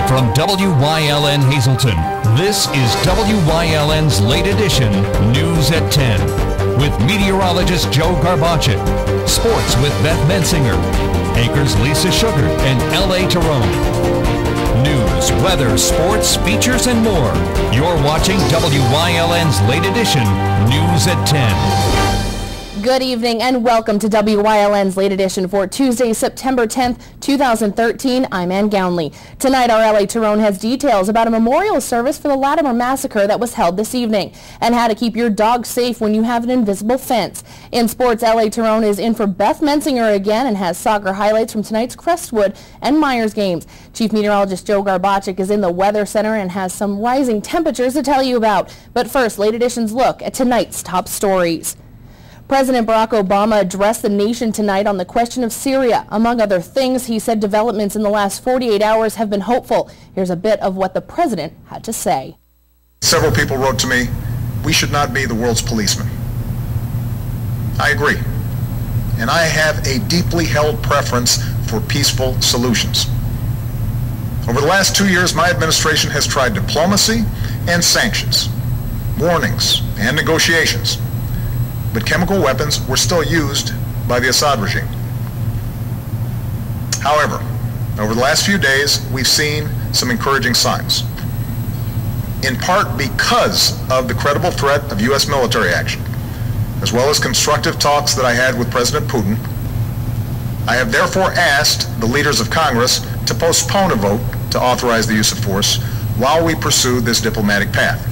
Live from WYLN Hazleton, this is WYLN's late edition News at 10 with meteorologist Joe Garbacek, sports with Beth Mensinger, anchors Lisa Sugar and L.A. Tyrone. News, weather, sports, features, and more. You're watching WYLN's late edition News at 10. Good evening and welcome to WYLN's late edition for Tuesday, September 10th, 2013. I'm Ann Gownley. Tonight, our L.A. Tyrone has details about a memorial service for the Latimer massacre that was held this evening and how to keep your dog safe when you have an invisible fence. In sports, L.A. Tyrone is in for Beth Mensinger again and has soccer highlights from tonight's Crestwood and Myers games. Chief Meteorologist Joe Garbacek is in the Weather Center and has some rising temperatures to tell you about. But first, late edition's look at tonight's top stories. President Barack Obama addressed the nation tonight on the question of Syria. Among other things, he said developments in the last 48 hours have been hopeful. Here's a bit of what the president had to say. Several people wrote to me, we should not be the world's policeman. I agree. And I have a deeply held preference for peaceful solutions. Over the last 2 years, my administration has tried diplomacy and sanctions, warnings and negotiations. But chemical weapons were still used by the Assad regime. However, over the last few days, we've seen some encouraging signs, in part because of the credible threat of U.S. military action, as well as constructive talks that I had with President Putin. I have therefore asked the leaders of Congress to postpone a vote to authorize the use of force while we pursue this diplomatic path.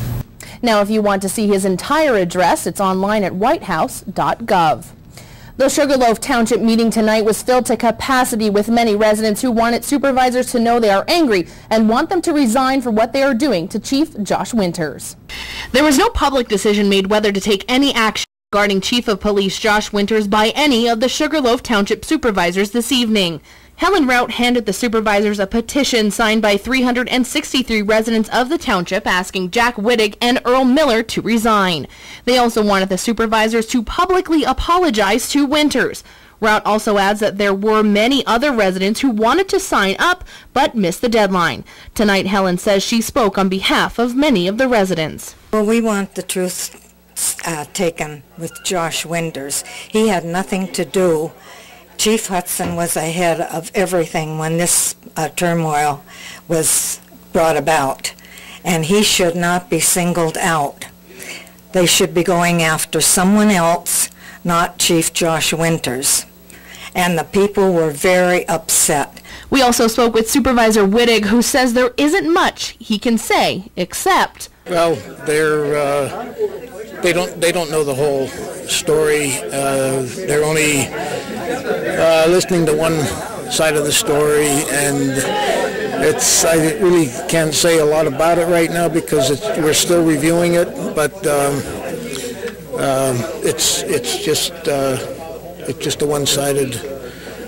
Now, if you want to see his entire address, it's online at whitehouse.gov. The Sugarloaf Township meeting tonight was filled to capacity with many residents who wanted supervisors to know they are angry and want them to resign for what they are doing to Chief Josh Winters. There was no public decision made whether to take any action regarding Chief of Police Josh Winters by any of the Sugarloaf Township supervisors this evening. Helen Rout handed the supervisors a petition signed by 363 residents of the township asking Jack Wittig and Earl Miller to resign. They also wanted the supervisors to publicly apologize to Winters. Rout also adds that there were many other residents who wanted to sign up but missed the deadline. Tonight, Helen says she spoke on behalf of many of the residents. Well, we want the truth taken with Josh Winters. He had nothing to do. Chief Hudson was ahead of everything when this turmoil was brought about, and he should not be singled out. They should be going after someone else, not Chief Josh Winters. And the people were very upset. We also spoke with Supervisor Wittig, who says there isn't much he can say except, well, they don't know the whole story. They're only listening to one side of the story, and I really can't say a lot about it right now because we're still reviewing it. But it's just a one-sided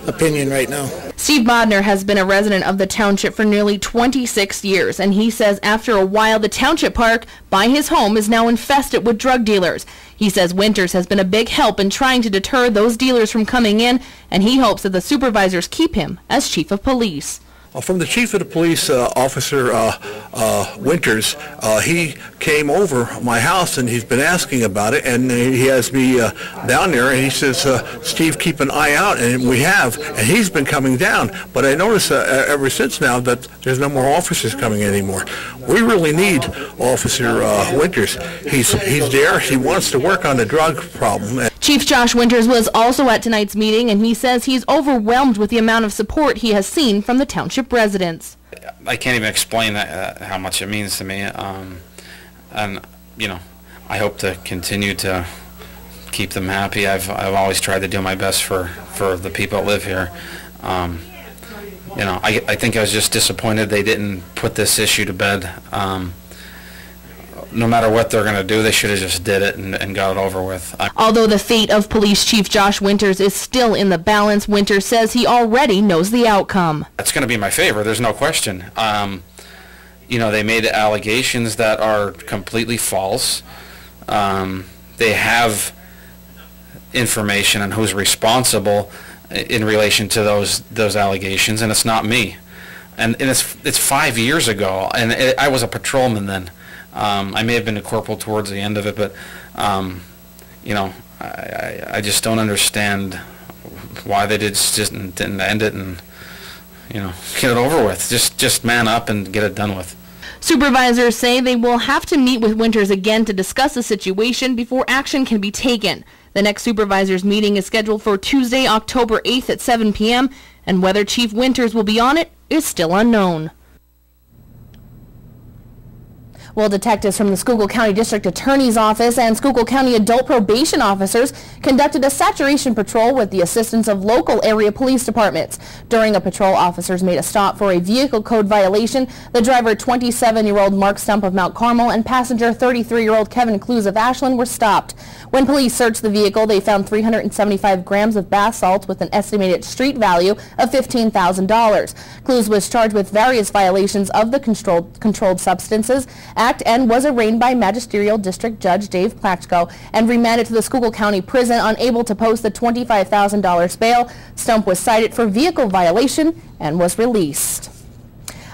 opinion right now. Steve Bodner has been a resident of the township for nearly 26 years, and he says after a while the township park by his home is now infested with drug dealers. He says Winters has been a big help in trying to deter those dealers from coming in, and he hopes that the supervisors keep him as chief of police. From the chief of the police, Officer Winters, he came over my house and he's been asking about it, and he has me down there, and he says, Steve, keep an eye out, and we have, and he's been coming down. But I notice ever since now that there's no more officers coming anymore. We really need Officer Winters. He's there. He wants to work on the drug problem. Chief Josh Winters was also at tonight's meeting, and he says he's overwhelmed with the amount of support he has seen from the township residents. I can't even explain that, how much it means to me, and you know, I hope to continue to keep them happy. I've always tried to do my best for the people that live here. You know, I think I was just disappointed they didn't put this issue to bed. No matter what they're going to do, they should have just did it and got it over with. Although the fate of Police Chief Josh Winters is still in the balance, Winters says he already knows the outcome. It's going to be in my favor, there's no question. You know, they made allegations that are completely false. They have information on who's responsible in relation to those allegations, and it's not me. and it's 5 years ago, and I was a patrolman then. I may have been a corporal towards the end of it, but you know, I just don't understand why they didn't end it and, you know, get it over with. Just man up and get it done with. Supervisors say they will have to meet with Winters again to discuss the situation before action can be taken. The next supervisors meeting is scheduled for Tuesday, October 8th at 7 p.m., and whether Chief Winters will be on it is still unknown. Well, detectives from the Schuylkill County District Attorney's Office and Schuylkill County Adult Probation Officers conducted a saturation patrol with the assistance of local area police departments. During a patrol, officers made a stop for a vehicle code violation. The driver, 27-year-old Mark Stump of Mount Carmel, and passenger, 33-year-old Kevin Clues of Ashland, were stopped. When police searched the vehicle, they found 375 grams of bath salts with an estimated street value of $15,000. Clues was charged with various violations of the Controlled Substances Act and was arraigned by Magisterial District Judge Dave Plachko and remanded to the Schuylkill County Prison, unable to post the $25,000 bail. Stump was cited for vehicle violation and was released.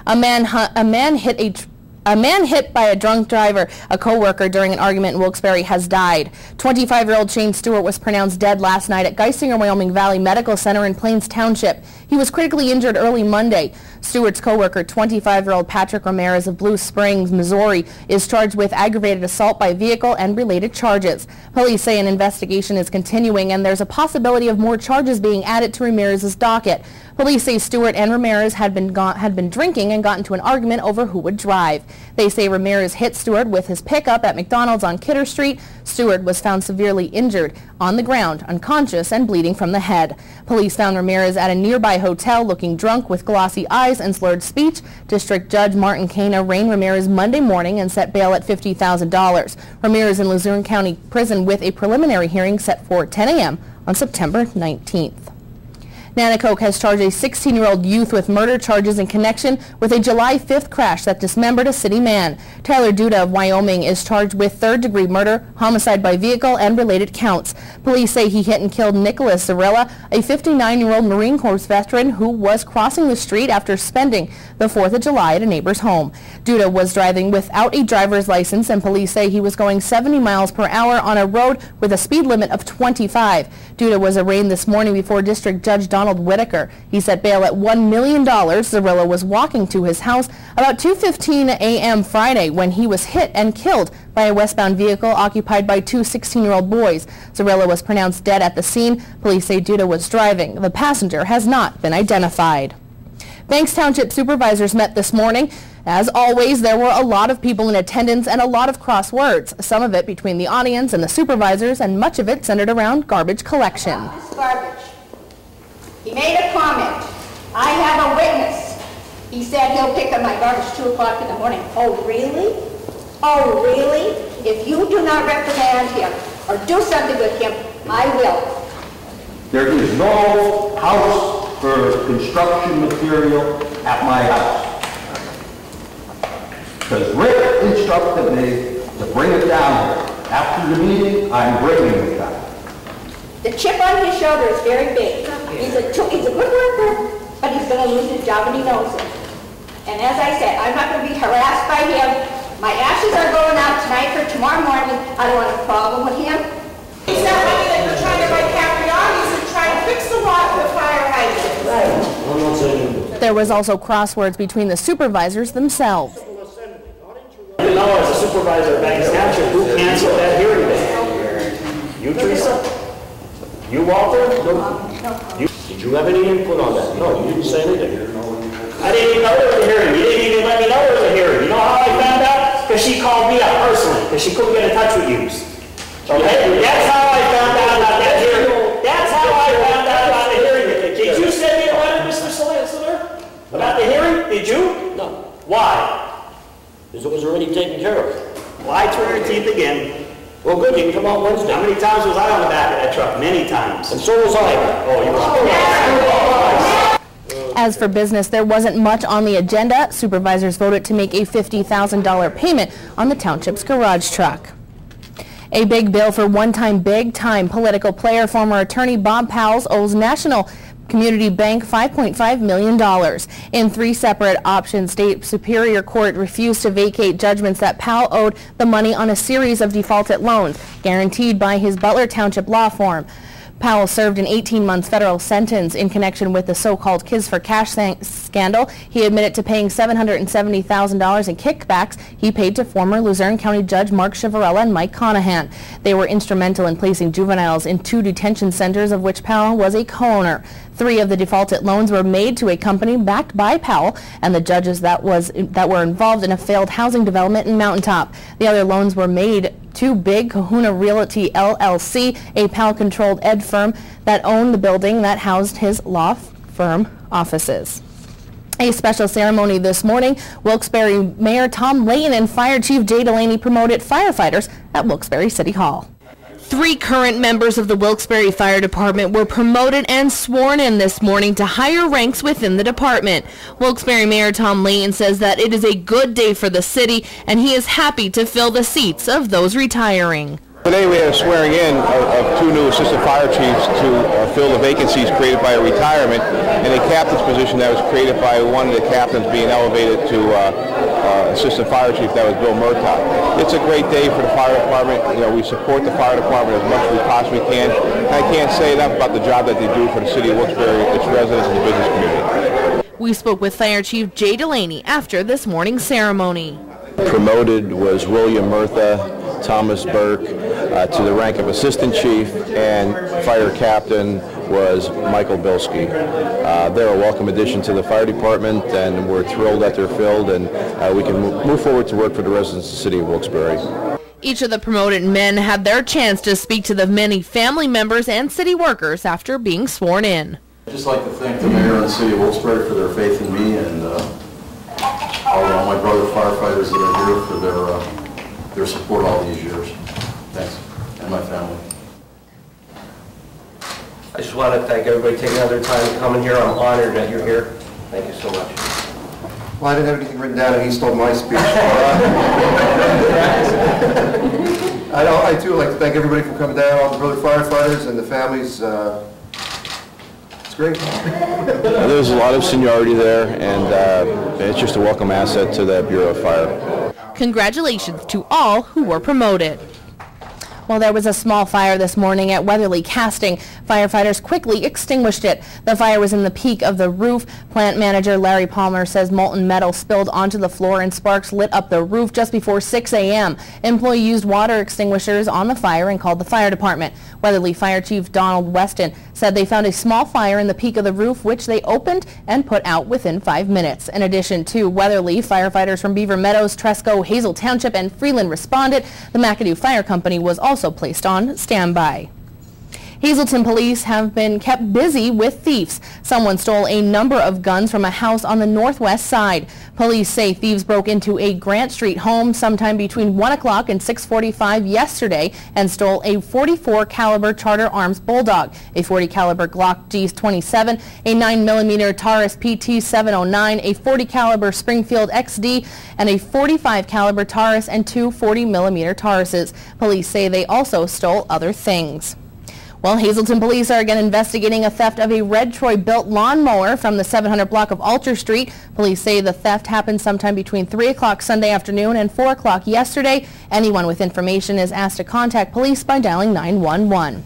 A man hit by a drunk driver, a co-worker, during an argument in Wilkes-Barre has died. 25-year-old Shane Stewart was pronounced dead last night at Geisinger Wyoming Valley Medical Center in Plains Township. He was critically injured early Monday. Stewart's co-worker, 25-year-old Patrick Ramirez of Blue Springs, Missouri, is charged with aggravated assault by vehicle and related charges. Police say an investigation is continuing and there's a possibility of more charges being added to Ramirez's docket. Police say Stewart and Ramirez had been drinking and got into an argument over who would drive. They say Ramirez hit Stewart with his pickup at McDonald's on Kidder Street. Stewart was found severely injured on the ground, unconscious and bleeding from the head. Police found Ramirez at a nearby hotel looking drunk with glossy eyes and slurred speech. District Judge Martin Kane arraigned Ramirez Monday morning and set bail at $50,000. Ramirez in Luzerne County Prison with a preliminary hearing set for 10 a.m. on September 19th. Nanacoke has charged a 16-year-old youth with murder charges in connection with a July 5th crash that dismembered a city man. Tyler Duda of Wyoming is charged with third-degree murder, homicide by vehicle, and related counts. Police say he hit and killed Nicholas Zarella, a 59-year-old Marine Corps veteran who was crossing the street after spending the 4th of July at a neighbor's home. Duda was driving without a driver's license, and police say he was going 70 miles per hour on a road with a speed limit of 25. Duda was arraigned this morning before District Judge Donald Whitaker. He set bail at $1 million. Zarella was walking to his house about 2:15 a.m. Friday when he was hit and killed by a westbound vehicle occupied by two 16-year-old boys. Zarella was pronounced dead at the scene. Police say Duda was driving. The passenger has not been identified. Banks Township supervisors met this morning. As always, there were a lot of people in attendance and a lot of crosswords, some of it between the audience and the supervisors, and much of it centered around garbage collection. This garbage. He made a comment. I have a witness. He said he'll pick up my garbage 2 o'clock in the morning. Oh, really? Oh, really? If you do not reprimand him or do something with him, I will. There is no house for construction material at my house. Because Rick instructed me to bring it down here. After the meeting, I'm bringing it down. The chip on his shoulder is very big. He's a good worker, but he's going to lose his job and he knows it. And as I said, I'm not going to be harassed by him. My ashes are going out tonight for tomorrow morning. I don't want a problem with him. It's not money that you're trying to buy capriati's and trying to fix the water, the fire hydrant. Right. There was also crosswords between the supervisors themselves. You know, as a supervisor of Banks Township, who canceled that hearing day? You, Teresa? You, Walter? No. Did you have any input on that? No, you didn't say anything. I didn't even know there was a hearing. You didn't even let me know there was a hearing. You know how I found out? Because she called me up personally, because she couldn't get in touch with you. Okay? That's how I found out about that hearing. That's how I found out about the hearing. Did you send me a letter, Mr. Solicitor? About the hearing? Did you? No. Why? Because it was already taken care of. Well, I turned her teeth again. Well, good, you can come out Wednesday. How many times was I on the back of that truck? Many times. And so was I. Oh, you were. As for business, there wasn't much on the agenda. Supervisors voted to make a $50,000 payment on the township's garage truck. A big bill for one-time big-time political player, former attorney Bob Powell, owes National Community Bank $5.5 million. In 3 separate options, State Superior Court refused to vacate judgments that Powell owed the money on a series of defaulted loans guaranteed by his Butler Township law firm. Powell served an 18-month federal sentence in connection with the so-called Kids for Cash scandal. He admitted to paying $770,000 in kickbacks he paid to former Luzerne County Judge Mark Chivarella and Mike Conahan. They were instrumental in placing juveniles in 2 detention centers, of which Powell was a co-owner. 3 of the defaulted loans were made to a company backed by Powell and the judges that were involved in a failed housing development in Mountaintop. The other loans were made to Big Kahuna Realty LLC, a Powell-controlled ed firm that owned the building that housed his law firm offices. A special ceremony this morning. Wilkes-Barre Mayor Tom Layton and Fire Chief Jay Delaney promoted firefighters at Wilkes-Barre City Hall. 3 current members of the Wilkes-Barre Fire Department were promoted and sworn in this morning to higher ranks within the department. Wilkes-Barre Mayor Tom Layton says that it is a good day for the city and he is happy to fill the seats of those retiring. Today we are swearing in of 2 new assistant fire chiefs to fill the vacancies created by a retirement and a captain's position that was created by one of the captains being elevated to assistant fire chief. That was Bill Murtaugh. It's a great day for the fire department. You know, we support the fire department as much as we possibly can. And I can't say enough about the job that they do for the city of Wilkes-Barre, its residents, and the business community. We spoke with Fire Chief Jay Delaney after this morning's ceremony. Promoted was William Murtha, Thomas Burke to the rank of assistant chief, and fire captain was Michael Bilski. They're a welcome addition to the fire department, and we're thrilled that they're filled, and we can move forward to work for the residents of the city of Wilkes-Barre. Each of the promoted men had their chance to speak to the many family members and city workers after being sworn in. I'd just like to thank the mayor and the city of Wilkes-Barre for their faith in me, and all my brother firefighters that are here for their support all these years. Thanks, and my family. I just want to thank everybody taking another time to come in here. I'm honored that you're here. Thank you so much. Well, I didn't have anything written down and he stole my speech. I too like to thank everybody for coming down, all the brother firefighters and the families. It's great. There's a lot of seniority there, and it's just a welcome asset to the Bureau of Fire. Congratulations to all who were promoted. Well, there was a small fire this morning at Weatherly Casting. Firefighters quickly extinguished it. The fire was in the peak of the roof. Plant manager Larry Palmer says molten metal spilled onto the floor and sparks lit up the roof just before 6 a.m. Employee used water extinguishers on the fire and called the fire department. Weatherly Fire Chief Donald Weston said they found a small fire in the peak of the roof, which they opened and put out within 5 minutes. In addition to Weatherly, firefighters from Beaver Meadows, Tresco, Hazel Township, and Freeland responded. The McAdoo Fire Company was also placed on standby. Hazelton police have been kept busy with thieves. Someone stole a number of guns from a house on the northwest side. Police say thieves broke into a Grant Street home sometime between 1 o'clock and 6:45 yesterday and stole a .44 caliber Charter Arms Bulldog, a .40 caliber Glock G27, a 9mm Taurus PT-709, a .40 caliber Springfield XD, and a .45 caliber Taurus and 2 40mm Tauruses. Police say they also stole other things. Well, Hazelton police are again investigating a theft of a Red Troy-built lawnmower from the 700 block of Alter Street. Police say the theft happened sometime between 3 o'clock Sunday afternoon and 4 o'clock yesterday. Anyone with information is asked to contact police by dialing 911.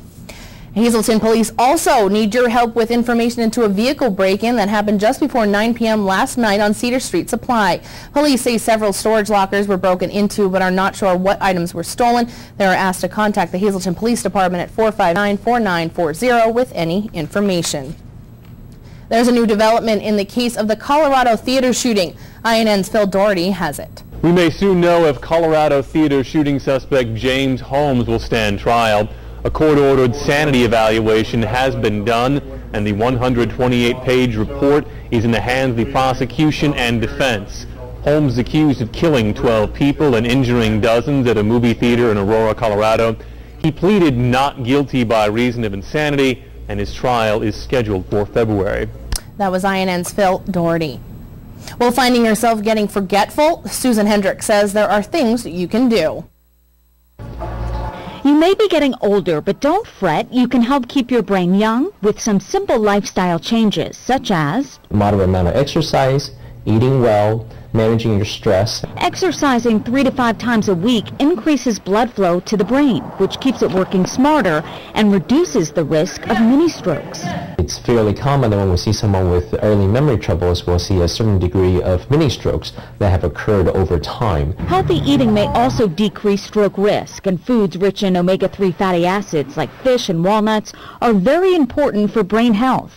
Hazelton police also need your help with information into a vehicle break-in that happened just before 9 p.m. last night on Cedar Street Supply. Police say several storage lockers were broken into but are not sure what items were stolen. They are asked to contact the Hazelton Police Department at 459-4940 with any information. There's a new development in the case of the Colorado theater shooting. INN's Phil Doherty has it. We may soon know if Colorado theater shooting suspect James Holmes will stand trial. A court-ordered sanity evaluation has been done, and the 128-page report is in the hands of the prosecution and defense. Holmes is accused of killing 12 people and injuring dozens at a movie theater in Aurora, Colorado. He pleaded not guilty by reason of insanity, and his trial is scheduled for February. That was INN's Phil Doherty. Well, finding yourself getting forgetful, Susan Hendricks says there are things you can do. You may be getting older, but don't fret. You can help keep your brain young with some simple lifestyle changes, such as moderate amount of exercise, eating well, managing your stress. Exercising 3 to 5 times a week increases blood flow to the brain, which keeps it working smarter and reduces the risk of mini strokes. It's fairly common that when we see someone with early memory troubles, we'll see a certain degree of mini strokes that have occurred over time. Healthy eating may also decrease stroke risk, and foods rich in omega-3 fatty acids like fish and walnuts are very important for brain health.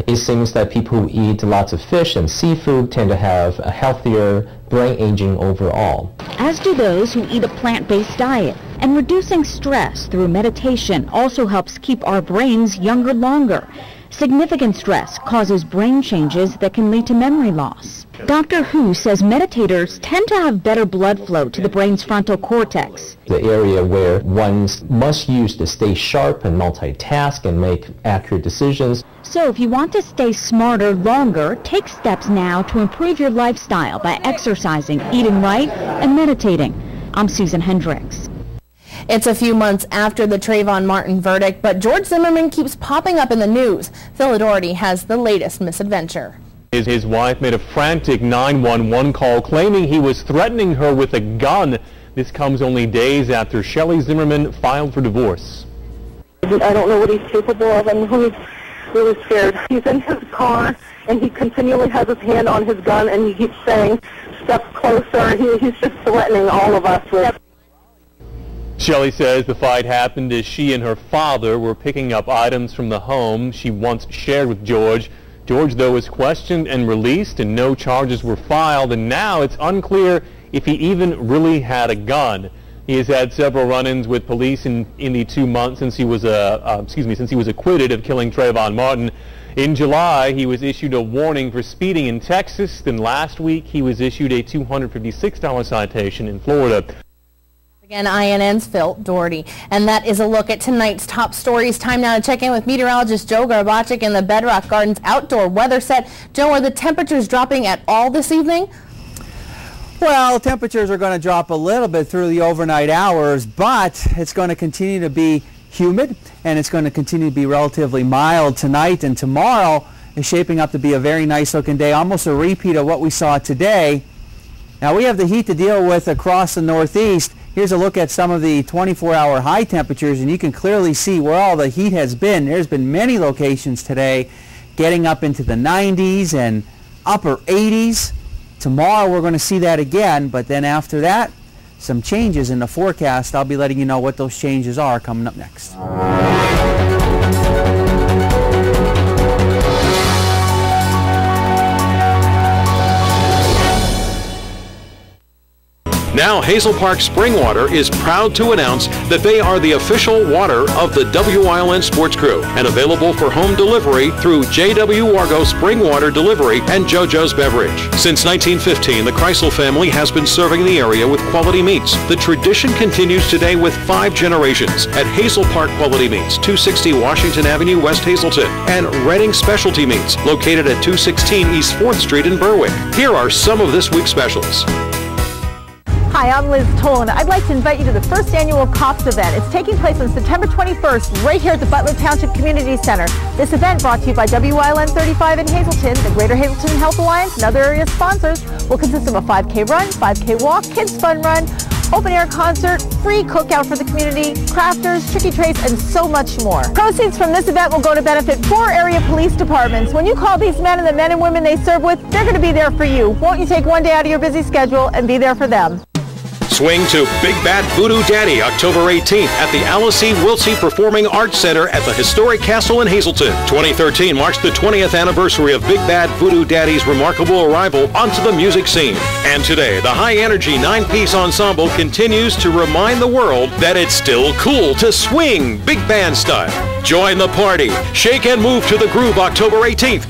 It seems that people who eat lots of fish and seafood tend to have a healthier brain aging overall. As do those who eat a plant-based diet. And reducing stress through meditation also helps keep our brains younger longer. Significant stress causes brain changes that can lead to memory loss. Dr. Hu says meditators tend to have better blood flow to the brain's frontal cortex, the area where one must use to stay sharp and multitask and make accurate decisions. So if you want to stay smarter longer, take steps now to improve your lifestyle by exercising, eating right, and meditating. I'm Susan Hendricks. It's a few months after the Trayvon Martin verdict, but George Zimmerman keeps popping up in the news. Phil Doherty has the latest misadventure. His wife made a frantic 911 call claiming he was threatening her with a gun. This comes only days after Shelley Zimmerman filed for divorce. I don't know what he's capable of. I'm really scared. He's in his car, and he continually has his hand on his gun, and he keeps saying, step closer. He's just threatening all of us with. Shelley says the fight happened as she and her father were picking up items from the home she once shared with George. George, though, was questioned and released, and no charges were filed, and now it's unclear if he even really had a gun. He has had several run-ins with police in the 2 months since he was acquitted of killing Trayvon Martin. In July, he was issued a warning for speeding in Texas. Then last week, he was issued a $256 citation in Florida. Again, INN's Phil Doherty. And that is a look at tonight's top stories. Time now to check in with meteorologist Joe Garbacic in the Bedrock Gardens outdoor weather set. Joe, are the temperatures dropping at all this evening? Well, temperatures are going to drop a little bit through the overnight hours, but it's going to continue to be humid, and it's going to continue to be relatively mild tonight, and tomorrow is shaping up to be a very nice looking day, almost a repeat of what we saw today. Now we have the heat to deal with across the Northeast. Here's a look at some of the 24-hour high temperatures, and you can clearly see where all the heat has been. There's been many locations today getting up into the 90s and upper 80s. Tomorrow we're going to see that again, but then after that, some changes in the forecast. I'll be letting you know what those changes are coming up next. Now Hazel Park Spring Water is proud to announce that they are the official water of the WILN Sports Crew and available for home delivery through J.W. Wargo Spring Water Delivery and JoJo's Beverage. Since 1915, the Kreisel family has been serving the area with quality meats. The tradition continues today with 5 generations at Hazel Park Quality Meats, 260 Washington Avenue, West Hazelton, and Redding Specialty Meats, located at 216 East 4th Street in Berwick. Here are some of this week's specials. Hi, I'm Liz Tolan. I'd like to invite you to the first annual COPS event. It's taking place on September 21st right here at the Butler Township Community Center. This event, brought to you by WILN 35 in Hazelton, the Greater Hazelton Health Alliance, and other area sponsors, will consist of a 5K run, 5K walk, kids fun run, open air concert, free cookout for the community, crafters, tricky trays, and so much more. Proceeds from this event will go to benefit 4 area police departments. When you call these men and the men and women they serve with, they're going to be there for you. Won't you take one day out of your busy schedule and be there for them? Swing to Big Bad Voodoo Daddy October 18th at the Alice E. Wiltsey Performing Arts Center at the Historic Castle in Hazelton. 2013 marks the 20th anniversary of Big Bad Voodoo Daddy's remarkable arrival onto the music scene. And today, the high-energy 9-piece ensemble continues to remind the world that it's still cool to swing big band style. Join the party. Shake and move to the groove October 18th.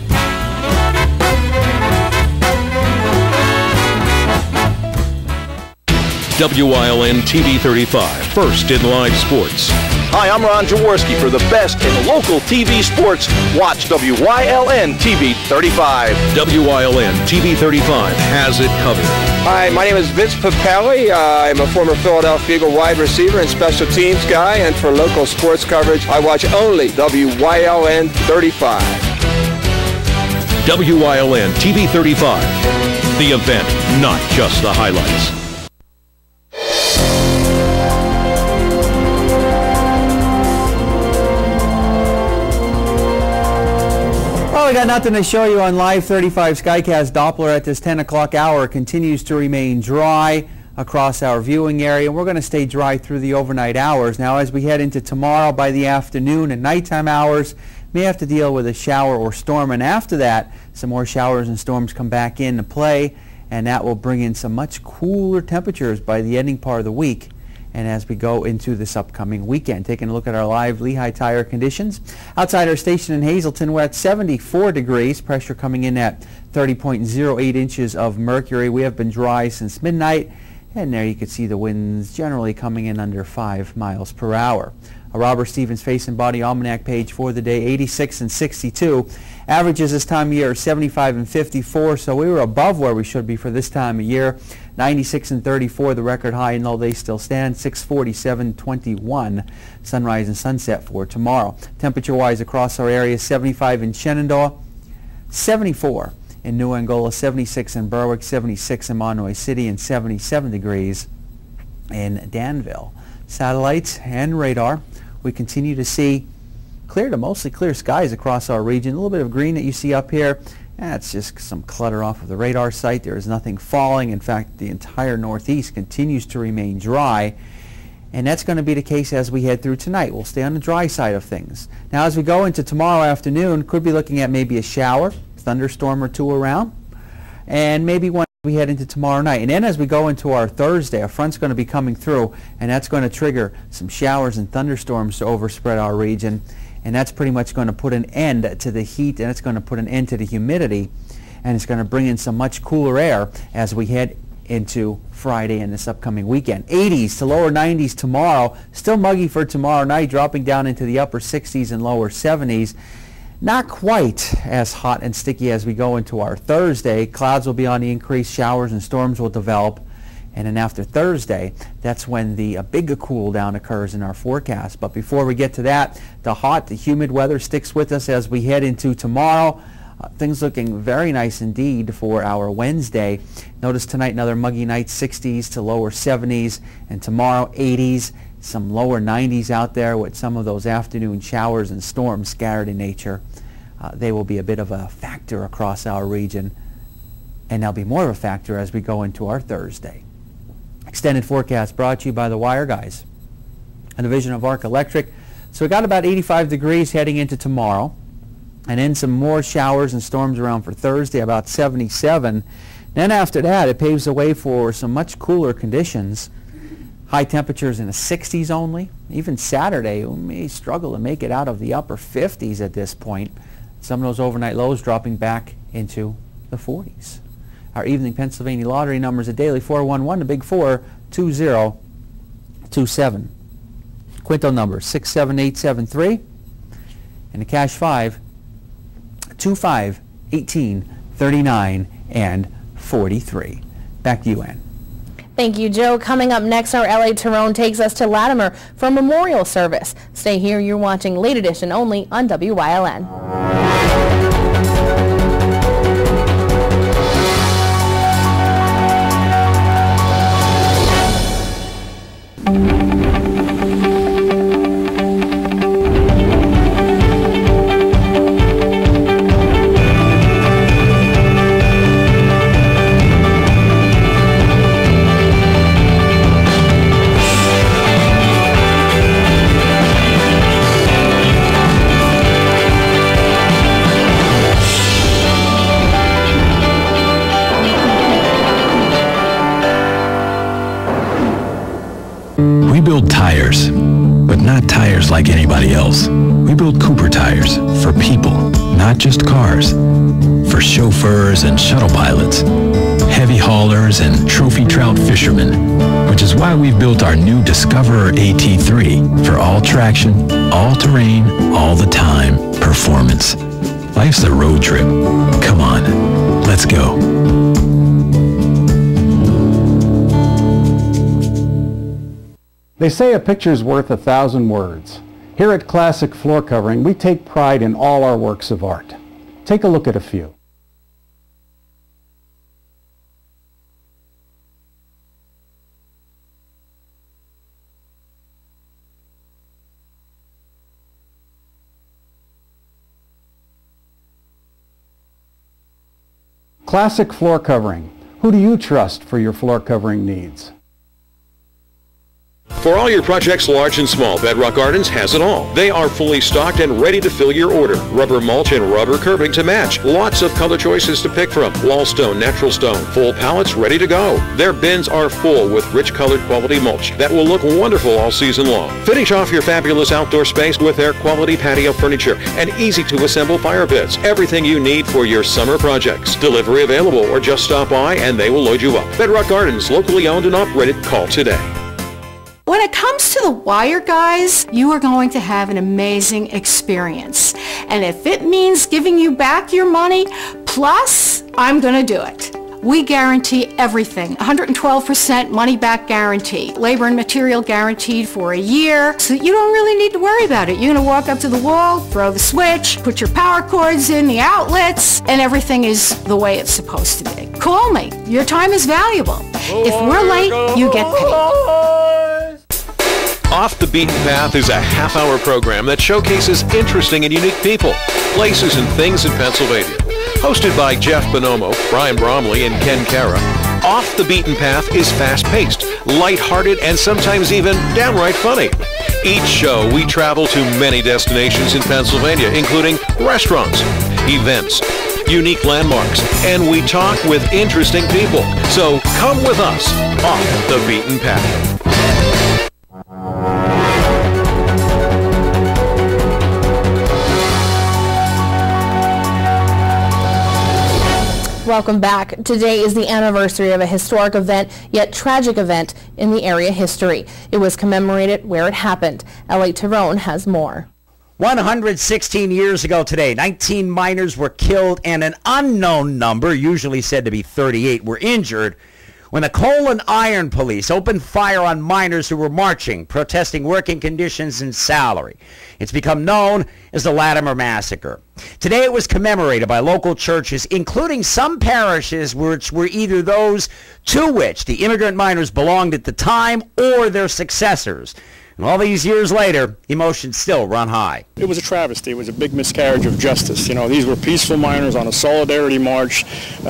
WILN TV 35, first in live sports. Hi, I'm Ron Jaworski. For the best in local TV sports, watch WILN TV 35. WILN TV 35 has it covered. Hi, my name is Vince Papelli. I'm a former Philadelphia Eagle wide receiver and special teams guy, and for local sports coverage, I watch only WILN 35. WILN TV 35, the event, not just the highlights. Well, we got nothing to show you on Live 35 Skycast. Doppler at this 10 o'clock hour continues to remain dry across our viewing area, and we're going to stay dry through the overnight hours. Now, as we head into tomorrow by the afternoon and nighttime hours, may have to deal with a shower or storm, and after that, some more showers and storms come back into play, and that will bring in some much cooler temperatures by the ending part of the week. And as we go into this upcoming weekend, taking a look at our live Lehigh tire conditions. Outside our station in Hazleton, we're at 74 degrees. Pressure coming in at 30.08 inches of mercury. We have been dry since midnight, and there you can see the winds generally coming in under 5 miles per hour. A Robert Stevens Face and Body Almanac page for the day, 86 and 62. Averages this time of year are 75 and 54, so we were above where we should be for this time of year. 96 and 34, the record high, and though they still stand, 647.21 sunrise and sunset for tomorrow. Temperature-wise across our area, 75 in Shenandoah, 74 in New Angola, 76 in Berwick, 76 in Monroe City, and 77 degrees in Danville. Satellites and radar, we continue to see clear to mostly clear skies across our region. A little bit of green that you see up here, that's just some clutter off of the radar site. There is nothing falling. In fact, the entire northeast continues to remain dry, and that's going to be the case as we head through tonight. We'll stay on the dry side of things. Now, as we go into tomorrow afternoon, could be looking at maybe a shower, thunderstorm or two around, and maybe one we head into tomorrow night. And then as we go into our Thursday, a front's going to be coming through, and that's going to trigger some showers and thunderstorms to overspread our region. And that's pretty much going to put an end to the heat, and it's going to put an end to the humidity, and it's going to bring in some much cooler air as we head into Friday and this upcoming weekend. 80s to lower 90s tomorrow. Still muggy for tomorrow night, dropping down into the upper 60s and lower 70s. Not quite as hot and sticky as we go into our Thursday. Clouds will be on the increase, showers and storms will develop. And then after Thursday, that's when the big cool down occurs in our forecast. But before we get to that, the hot, the humid weather sticks with us as we head into tomorrow. Things looking very nice indeed for our Wednesday. Notice tonight another muggy night, 60s to lower 70s, and tomorrow 80s, some lower 90s out there with some of those afternoon showers and storms scattered in nature. They will be a bit of a factor across our region, and they'll be more of a factor as we go into our Thursday. Extended forecast brought to you by the Wire Guys, a division of Arc Electric. So we got about 85 degrees heading into tomorrow, and then some more showers and storms around for Thursday, about 77. Then after that, it paves the way for some much cooler conditions. High temperatures in the 60s only. Even Saturday, we may struggle to make it out of the upper 50s at this point. Some of those overnight lows dropping back into the 40s. Our evening Pennsylvania lottery numbers at daily 411, the big 4, 2027. Quinto number 67873, and the cash 5, 25, 18, 39, and 43. Back to you, Ann. Thank you, Joe. Coming up next, our LA Tyrone takes us to Latimer for a memorial service. Stay here. You're watching Late Edition only on WILN. We build tires, but not tires like anybody else. We build Cooper tires for people, not just cars. For chauffeurs and shuttle pilots, heavy haulers and trophy trout fishermen, which is why we've built our new Discoverer AT3 for all traction, all terrain, all the time performance. Life's a road trip. Come on, let's go. They say a picture's worth 1,000 words. Here at Classic Floor Covering, we take pride in all our works of art. Take a look at a few. Classic Floor Covering. Who do you trust for your floor covering needs? For all your projects, large and small, Bedrock Gardens has it all. They are fully stocked and ready to fill your order. Rubber mulch and rubber curbing to match. Lots of color choices to pick from. Wall stone, natural stone, full pallets ready to go. Their bins are full with rich colored quality mulch that will look wonderful all season long. Finish off your fabulous outdoor space with their quality patio furniture and easy to assemble fire pits. Everything you need for your summer projects. Delivery available, or just stop by and they will load you up. Bedrock Gardens, locally owned and operated. Call today. When it comes to the wire guys, you are going to have an amazing experience. And if it means giving you back your money, plus, I'm going to do it. We guarantee everything. 112% money back guarantee. Labor and material guaranteed for a year. So you don't really need to worry about it. You're going to walk up to the wall, throw the switch, put your power cords in the outlets, and everything is the way it's supposed to be. Call me. Your time is valuable. If we're late, you get paid. Off the Beaten Path is a half-hour program that showcases interesting and unique people, places, and things in Pennsylvania. Hosted by Jeff Bonomo, Brian Bromley, and Ken Cara, Off the Beaten Path is fast-paced, light-hearted, and sometimes even downright funny. Each show, we travel to many destinations in Pennsylvania, including restaurants, events, unique landmarks, and we talk with interesting people. So come with us off the Beaten Path. Welcome back. Today is the anniversary of a historic event, yet tragic event in the area history. It was commemorated where it happened. L.A. Tyrone has more. 116 years ago today, 19 miners were killed and an unknown number, usually said to be 38, were injured when the Coal and Iron Police opened fire on miners who were marching, protesting working conditions and salary. It's become known as the Latimer Massacre. Today it was commemorated by local churches, including some parishes which were either those to which the immigrant miners belonged at the time or their successors. And all these years later, emotions still run high. It was a travesty. It was a big miscarriage of justice. You know, these were peaceful miners on a solidarity march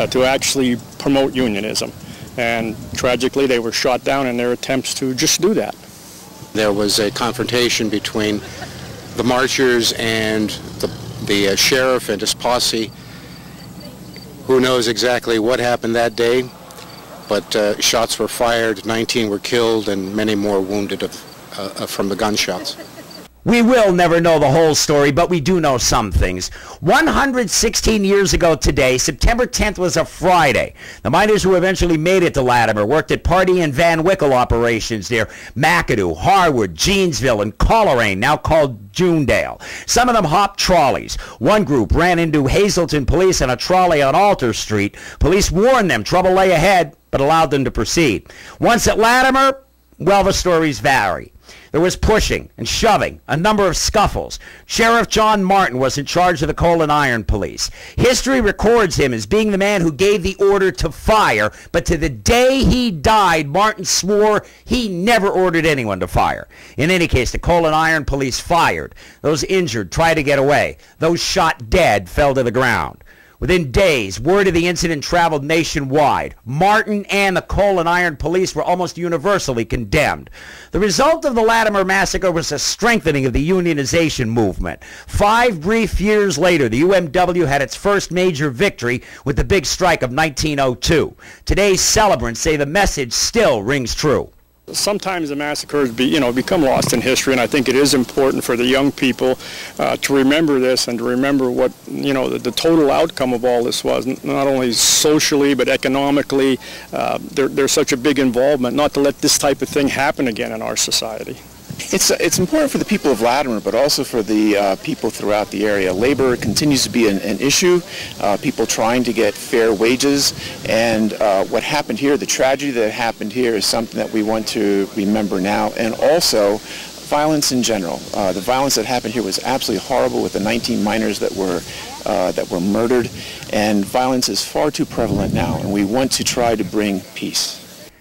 to actually promote unionism. And tragically, they were shot down in their attempts to just do that. There was a confrontation between the marchers and the sheriff and his posse. Who knows exactly what happened that day, but shots were fired, 19 were killed, and many more wounded from the gunshots. We will never know the whole story, but we do know some things. 116 years ago today, September 10th was a Friday. The miners who eventually made it to Latimer worked at Pardee and Van Wickle operations near McAdoo, Harwood, Jeansville, and Coleraine, now called Junedale. Some of them hopped trolleys. One group ran into Hazleton police on a trolley on Alter Street. Police warned them trouble lay ahead, but allowed them to proceed. Once at Latimer, well, the stories vary. There was pushing and shoving, a number of scuffles. Sheriff John Martin was in charge of the Coal and Iron Police. History records him as being the man who gave the order to fire, but to the day he died, Martin swore he never ordered anyone to fire. In any case, the Coal and Iron Police fired. Those injured tried to get away. Those shot dead fell to the ground. Within days, word of the incident traveled nationwide. Martin and the Coal and Iron Police were almost universally condemned. The result of the Latimer Massacre was a strengthening of the unionization movement. 5 brief years later, the UMW had its first major victory with the big strike of 1902. Today's celebrants say the message still rings true. Sometimes the massacres become lost in history, and I think it is important for the young people to remember this and to remember what the total outcome of all this was, not only socially but economically. There's such a big involvement not to let this type of thing happen again in our society. It's important for the people of Latimer, but also for the people throughout the area. Labor continues to be an issue, people trying to get fair wages, and what happened here, the tragedy that happened here, is something that we want to remember now, and also violence in general. The violence that happened here was absolutely horrible with the 19 miners that were murdered, and violence is far too prevalent now, and we want to try to bring peace.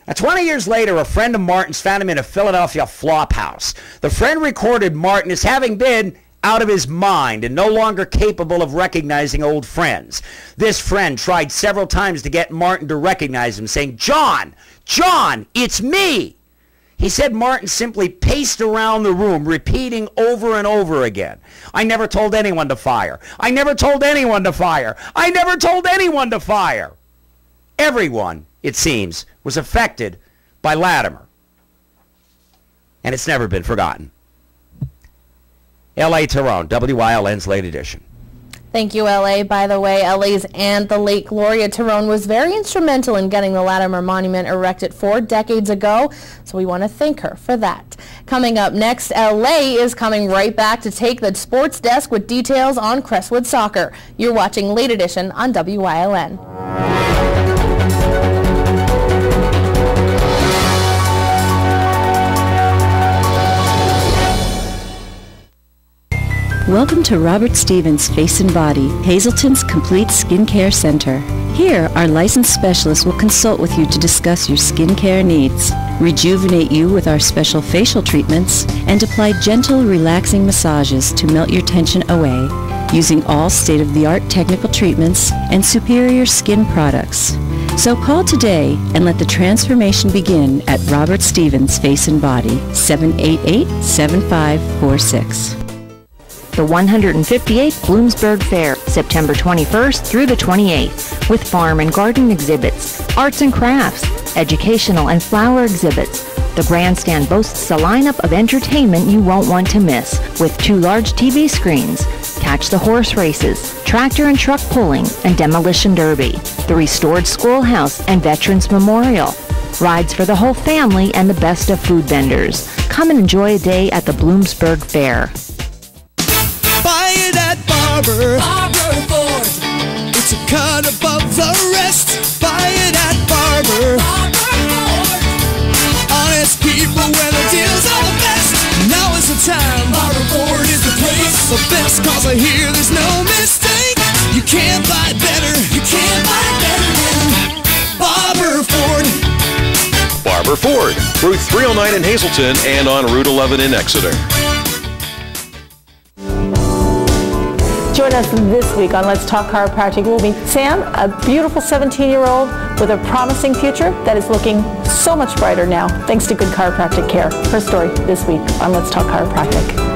Now, 20 years later, a friend of Martin's found him in a Philadelphia flop house. The friend recorded Martin as having been out of his mind and no longer capable of recognizing old friends. This friend tried several times to get Martin to recognize him, saying, "John, John, it's me." He said Martin simply paced around the room, repeating over and over again, "I never told anyone to fire. I never told anyone to fire. I never told anyone to fire." Everyone, it seems, was affected by Latimer. And it's never been forgotten. L.A. Tyrone, WILN's Late Edition. Thank you, L.A. By the way, L.A.'s aunt, the late Gloria Tyrone, was very instrumental in getting the Latimer Monument erected 4 decades ago, so we want to thank her for that. Coming up next, L.A. is coming right back to take the sports desk with details on Crestwood soccer. You're watching Late Edition on WILN. Welcome to Robert Stevens Face and Body, Hazelton's complete skincare center. Here, our licensed specialists will consult with you to discuss your skincare needs, rejuvenate you with our special facial treatments, and apply gentle, relaxing massages to melt your tension away, using all state-of-the-art technical treatments and superior skin products. So call today and let the transformation begin at Robert Stevens Face and Body, 788-7546. The 158th Bloomsburg Fair, September 21st through the 28th, with farm and garden exhibits, arts and crafts, educational and flower exhibits. The grandstand boasts a lineup of entertainment you won't want to miss, with 2 large TV screens, catch the horse races, tractor and truck pulling, and demolition derby, the restored schoolhouse and Veterans Memorial, rides for the whole family, and the best of food vendors. Come and enjoy a day at the Bloomsburg Fair. Buy it at Barber Ford. It's a cut above the rest. Buy it at Barber Ford. Honest people where the deals are the best. Now is the time. Barber Ford is the place. The best cause I hear there's no mistake. You can't buy better. You can't buy better than Barber Ford. Barber Ford, Route 309 in Hazleton and on Route 11 in Exeter. Join us this week on Let's Talk Chiropractic. We'll meet Sam, a beautiful 17-year-old with a promising future that is looking so much brighter now, thanks to good chiropractic care. Her story this week on Let's Talk Chiropractic.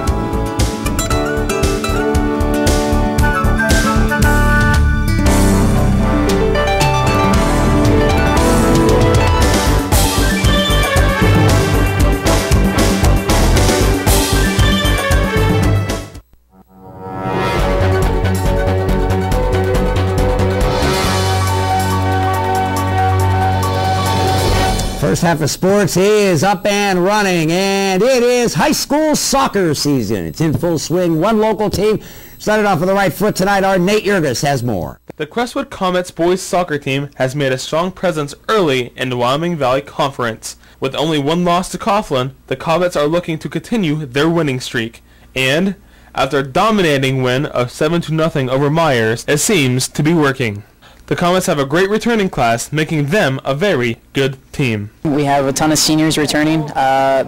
First half of sports is up and running, and it is high school soccer season. It's in full swing. One local team started off with the right foot tonight. Our Nate Yergis has more. The Crestwood Comets boys soccer team has made a strong presence early in the Wyoming Valley Conference. With only 1 loss to Coughlin, the Comets are looking to continue their winning streak. And, after a dominating win of 7-0 over Myers, it seems to be working. The Comets have a great returning class, making them a very good team. We have a ton of seniors returning.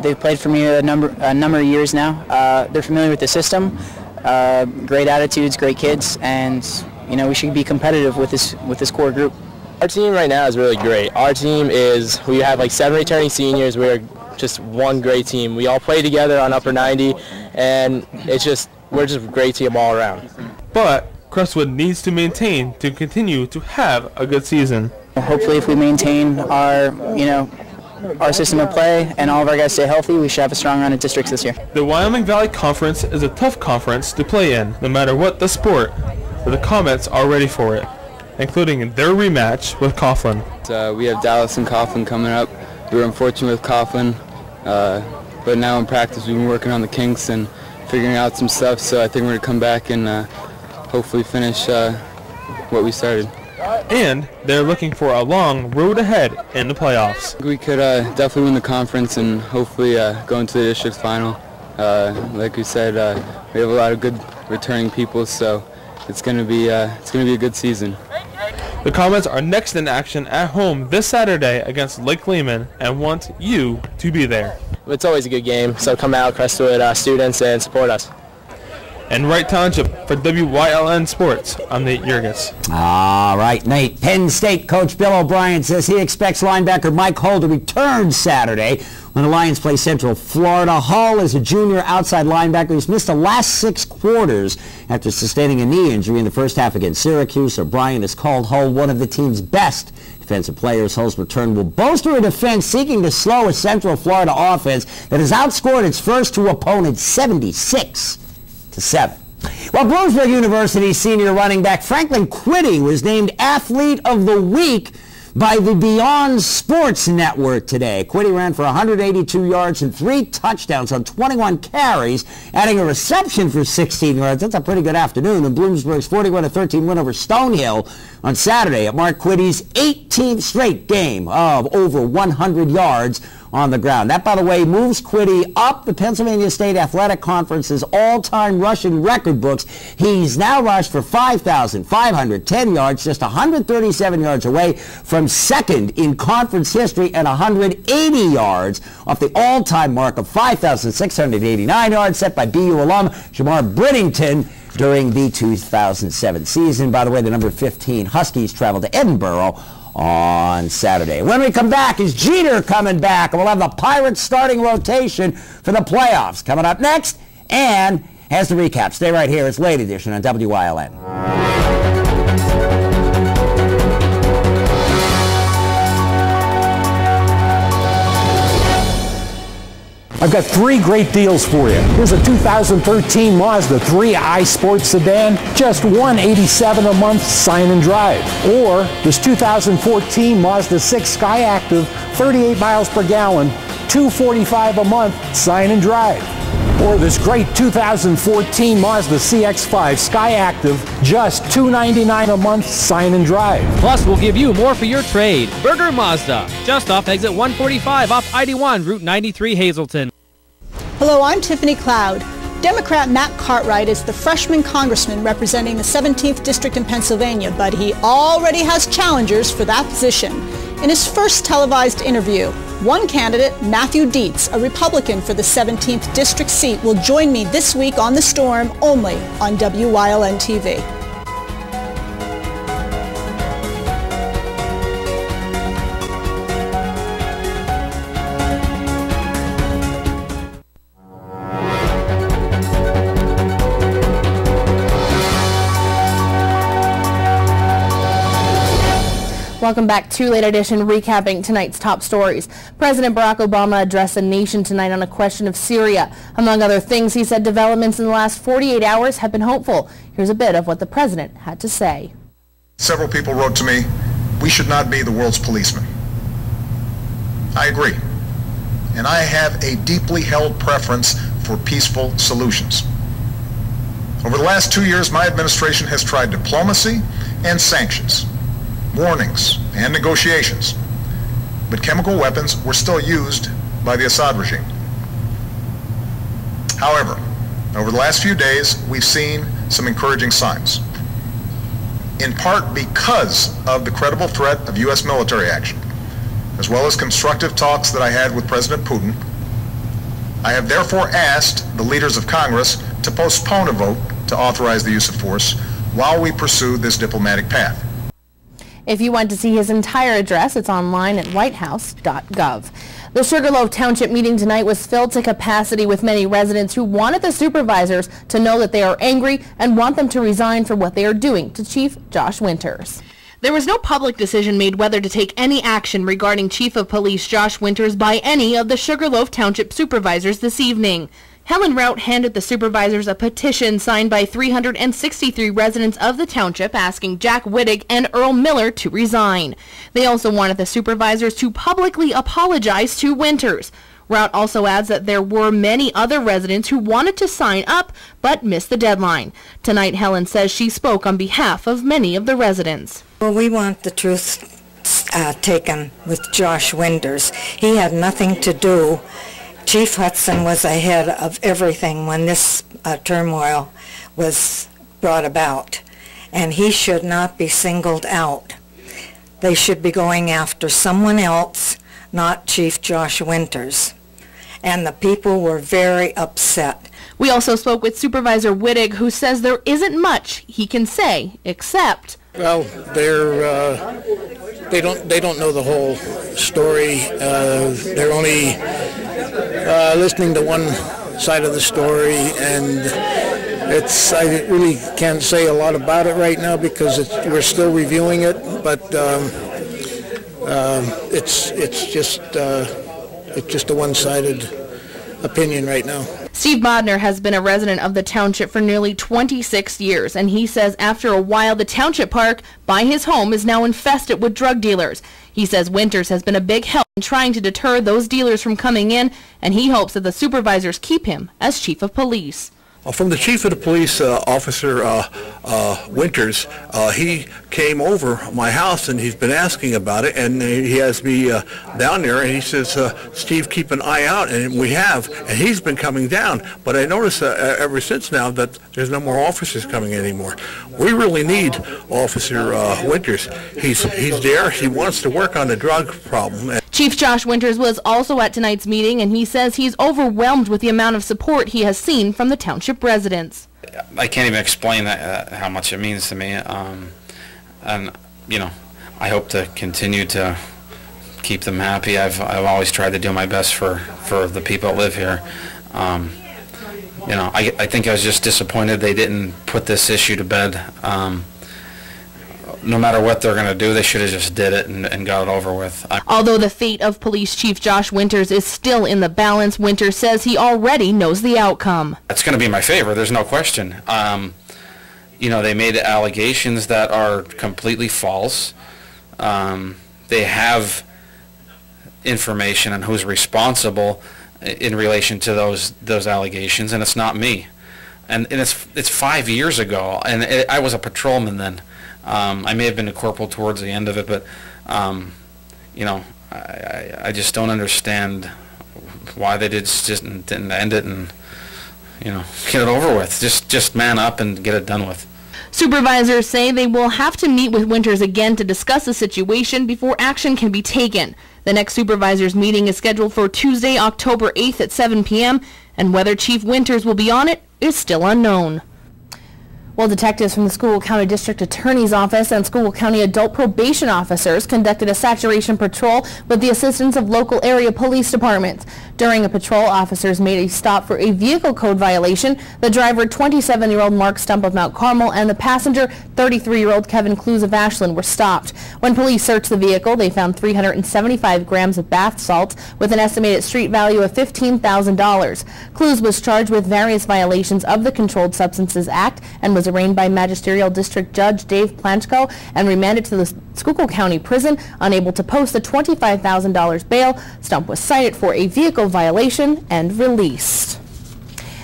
They've played for me a number of years now. They're familiar with the system, great attitudes, great kids, and we should be competitive with this core group. Our team right now is really great. Our team we have like 7 returning seniors. We're just one great team. We all play together on Upper 90, and we're just a great team all around. But Crestwood needs to maintain to continue to have a good season. Hopefully if we maintain our, our system of play and all of our guys stay healthy, we should have a strong run at districts this year. The Wyoming Valley Conference is a tough conference to play in, no matter what the sport, but the Comets are ready for it, including their rematch with Coughlin. We have Dallas and Coughlin coming up. We were unfortunate with Coughlin, but now in practice we've been working on the kinks and figuring out some stuff, so I think we're going to come back and hopefully finish what we started. And they're looking for a long road ahead in the playoffs. We could definitely win the conference and hopefully go into the district final. Like we said, we have a lot of good returning people, so it's going to be a good season. The Comets are next in action at home this Saturday against Lake Lehman and want you to be there. It's always a good game, so come out, Crestwood students, and support us. In Wright Township for WYLN Sports, I'm Nate Yergis. All right, Nate. Penn State coach Bill O'Brien says he expects linebacker Mike Hull to return Saturday when the Lions play Central Florida. Hull is a junior outside linebacker. He's missed the last 6 quarters after sustaining a knee injury in the first half against Syracuse. O'Brien has called Hull one of the team's best defensive players. Hull's return will bolster a defense seeking to slow a Central Florida offense that has outscored its first 2 opponents 76-7. Well, Bloomsburg University senior running back Franklin Quitty was named Athlete of the Week by the Beyond Sports Network today. Quitty ran for 182 yards and 3 touchdowns on 21 carries, adding a reception for 16 yards. That's a pretty good afternoon in Bloomsburg's 41-13 win over Stonehill on Saturday. It marked Quitty's 18th straight game of over 100 yards on the ground. That, by the way, moves Quitty up the Pennsylvania State Athletic Conference's all-time rushing record books. He's now rushed for 5,510 yards, just 137 yards away from second in conference history and 180 yards off the all-time mark of 5,689 yards set by BU alum Jamar Brittington during the 2007 season. By the way, the number 15 Huskies traveled to Edinburgh on Saturday. When we come back, is Jeter coming back? And we'll have the Pirates starting rotation for the playoffs coming up next. And has the recap. Stay right here. It's Late Edition on WYLN. I've got 3 great deals for you. Here's a 2013 Mazda 3i Sports Sedan, just $187 a month, sign and drive. Or this 2014 Mazda 6 Skyactiv, 38 miles per gallon, $245 a month, sign and drive. Or this great 2014 Mazda CX-5 Skyactiv, just $299 a month, sign and drive. Plus, we'll give you more for your trade. Burger Mazda, just off exit 145 off ID1, Route 93, Hazleton. Hello, I'm Tiffany Cloud. Democrat Matt Cartwright is the freshman congressman representing the 17th District in Pennsylvania, but he already has challengers for that position. In his first televised interview, one candidate, Matthew Dietz, a Republican for the 17th District seat, will join me this week on The Storm, only on WYLN TV. Welcome back to Late Edition, recapping tonight's top stories. President Barack Obama addressed the nation tonight on a question of Syria. Among other things, he said developments in the last 48 hours have been hopeful. Here's a bit of what the president had to say. Several people wrote to me, we should not be the world's policeman. I agree. And I have a deeply held preference for peaceful solutions. Over the last 2 years, my administration has tried diplomacy and sanctions, warnings and negotiations, but chemical weapons were still used by the Assad regime. However, over the last few days, we've seen some encouraging signs, in part because of the credible threat of U.S. military action, as well as constructive talks that I had with President Putin. I have therefore asked the leaders of Congress to postpone a vote to authorize the use of force while we pursue this diplomatic path. If you want to see his entire address, it's online at whitehouse.gov. The Sugarloaf Township meeting tonight was filled to capacity with many residents who wanted the supervisors to know that they are angry and want them to resign for what they are doing to Chief Josh Winters. There was no public decision made whether to take any action regarding Chief of Police Josh Winters by any of the Sugarloaf Township supervisors this evening. Helen Rout handed the supervisors a petition signed by 363 residents of the township asking Jack Wittig and Earl Miller to resign. They also wanted the supervisors to publicly apologize to Winters. Rout also adds that there were many other residents who wanted to sign up but missed the deadline. Tonight, Helen says she spoke on behalf of many of the residents. Well, we want the truth taken with Josh Winters. He had nothing to do. Chief Hudson was ahead of everything when this turmoil was brought about, and he should not be singled out. They should be going after someone else, not Chief Josh Winters. And the people were very upset. We also spoke with Supervisor Wittig, who says there isn't much he can say except, well, they don't know the whole story. They're only listening to one side of the story, and I really can't say a lot about it right now because we're still reviewing it. But it's just a one-sided opinion right now. Steve Bodner has been a resident of the township for nearly 26 years, and he says after a while the township park by his home is now infested with drug dealers. He says Winters has been a big help in trying to deter those dealers from coming in, and he hopes that the supervisors keep him as chief of police. From the chief of the police, Officer Winters, he came over my house and he's been asking about it, and he has me down there, and he says, Steve, keep an eye out, and we have, and he's been coming down. But I noticed ever since now that there's no more officers coming anymore. We really need Officer Winters. He's there. He wants to work on the drug problem. Chief Josh Winters was also at tonight's meeting, and he says he's overwhelmed with the amount of support he has seen from the township residents. I can't even explain that, how much it means to me, and you know, I hope to continue to keep them happy. I've always tried to do my best for the people that live here. You know, I think I was just disappointed they didn't put this issue to bed. No matter what they're going to do, they should have just did it and got it over with. Although the fate of Police Chief Josh Winters is still in the balance, Winters says he already knows the outcome. It's going to be in my favor, there's no question. You know, they made allegations that are completely false. They have information on who's responsible in relation to those allegations, and it's not me. And it's 5 years ago, and I was a patrolman then. I may have been a corporal towards the end of it, but you know, I just don't understand why they didn't end it and, you know, get it over with. Just man up and get it done with. Supervisors say they will have to meet with Winters again to discuss the situation before action can be taken. The next supervisors meeting is scheduled for Tuesday, October 8th at 7 p.m., and whether Chief Winters will be on it is still unknown. Well, detectives from the Schuylkill County District Attorney's Office and Schuylkill County Adult Probation Officers conducted a saturation patrol with the assistance of local area police departments. During a patrol, officers made a stop for a vehicle code violation. The driver, 27-year-old Mark Stump of Mount Carmel, and the passenger, 33-year-old Kevin Clues of Ashland, were stopped. When police searched the vehicle, they found 375 grams of bath salts with an estimated street value of $15,000. Clues was charged with various violations of the Controlled Substances Act and was arraigned by Magisterial District Judge Dave Planchko and remanded to the Schuylkill County Prison. Unable to post the $25,000 bail, Stump was cited for a vehicle violation and released.